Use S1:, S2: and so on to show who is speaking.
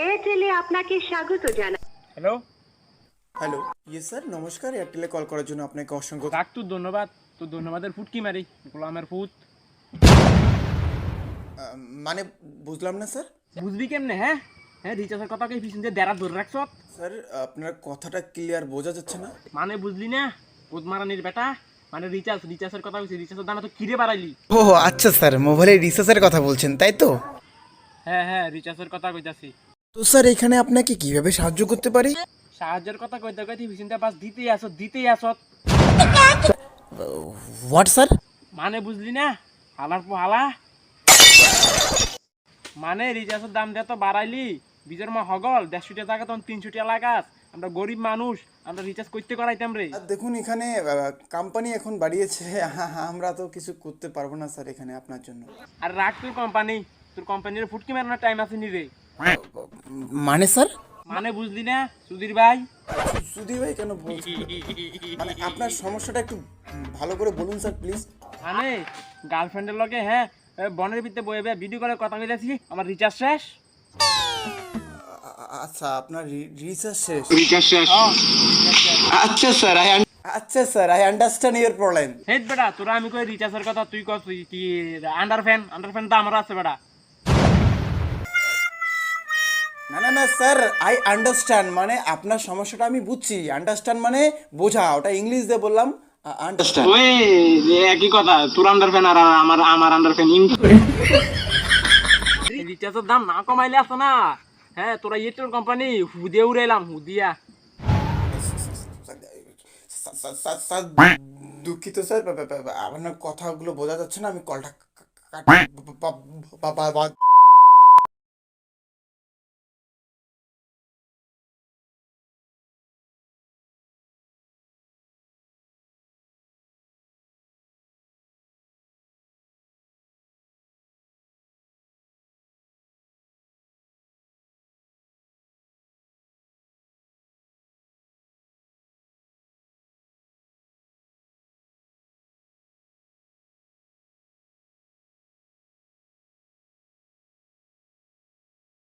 S1: এয়ারটেলে আপনাকে স্বাগত জানাই।
S2: হ্যালো।
S3: হ্যালো, ইয়ে স্যার নমস্কার। এয়ারটেলে কল করার জন্য আপনাকে অসংখ্য
S2: রাখ তোর ধন্যবাদ। তোর ধন্যবাদের ফুট কি মারি গোলামের ফুট।
S3: মানে বুঝলাম না স্যার।
S2: বুঝবি কেমনে? হ্যাঁ হ্যাঁ, রিচার্জের কথা কে পিছন দিয়ে দেড়া ধরে রাখছ।
S3: স্যার আপনার কথাটা ক্লিয়ার বোঝা যাচ্ছে না।
S2: মানে বুঝলি না? পোদমারানির বেটা। মানে রিচার্জের কথা বলছি, রিচার্জের দাম তো কিরে বাড়াইলি।
S4: ও আচ্ছা স্যার, মোবাইলের রিচার্জের কথা বলছেন তাই তো?
S2: হ্যাঁ হ্যাঁ, রিচার্জের কথা কইতাছি।
S3: তো স্যার এখানে আপনাকে কিভাবে সাহায্য করতে পারি?
S2: সাহায্যের কথা কইতে কইতে পিছন দিয়ে বাস দিতেই আসত।
S3: What sir?
S2: মানে বুঝলি না? হালার পো হালা। মানে রিচার্জের দাম দিয়ে তো বাড়াইলি, বিজের মা হগল 150 টাকা তখন 300 টাকা লাগাস। আমরা গরিব মানুষ, আমরা রিচার্জ করতে করাইতাম রে।
S3: আর দেখুন এখানে কোম্পানি এখন বাড়িয়েছে, আমরা তো কিছু করতে পারবো না স্যার এখানে আপনার জন্য।
S2: আর রাখ তোর কোম্পানির ফুটকি মারানোর টাইম আছে নি রে।
S3: মানে স্যার?
S2: মানে বুঝলি না সুধীর ভাই?
S3: সুধীর ভাই কেন বলছেন? মানে আপনার সমস্যাটা একটু ভালো করে বলুন স্যার প্লিজ।
S2: মানে গার্লফ্রেন্ডের লগে হ্যাঁ বনের ভিতরে বয়ে বয়ে ভিডিও করে কথা কইতাছি, আমার রিচার্জ শেষ।
S3: আচ্ছা আপনার রিসার্চ শেষ।
S4: আচ্ছা স্যার,
S3: আচ্ছা sir, I understand your problem.
S2: হেট বেটা, তোরা আমি কই রিচার্জের কথা, তুই কস কি আন্ডার ফ্যান তো আমার আছে বেটা।
S3: না না না স্যার, আই আন্ডারস্ট্যান্ড মানে আপনার সমস্যাটা আমি বুঝছি। আন্ডারস্ট্যান্ড মানে বোঝা, ওটা ইংলিশ দিয়ে বললাম। আন্ডারস্ট্যান্ড।
S2: ওই একই কথা, তোর আন্ডার ফ্যান আর আমার আন্ডার ফ্যান রিচার্জের দাম না কমাইলে আছে না। হ্যাঁ তোরা ইয়েটোর কোম্পানি হুদিয়া উড়াইলাম হুদিয়া।
S3: স্যার দুঃখিত স্যার, আপনার কথাগুলো বোঝা যাচ্ছে না, আমি কলটা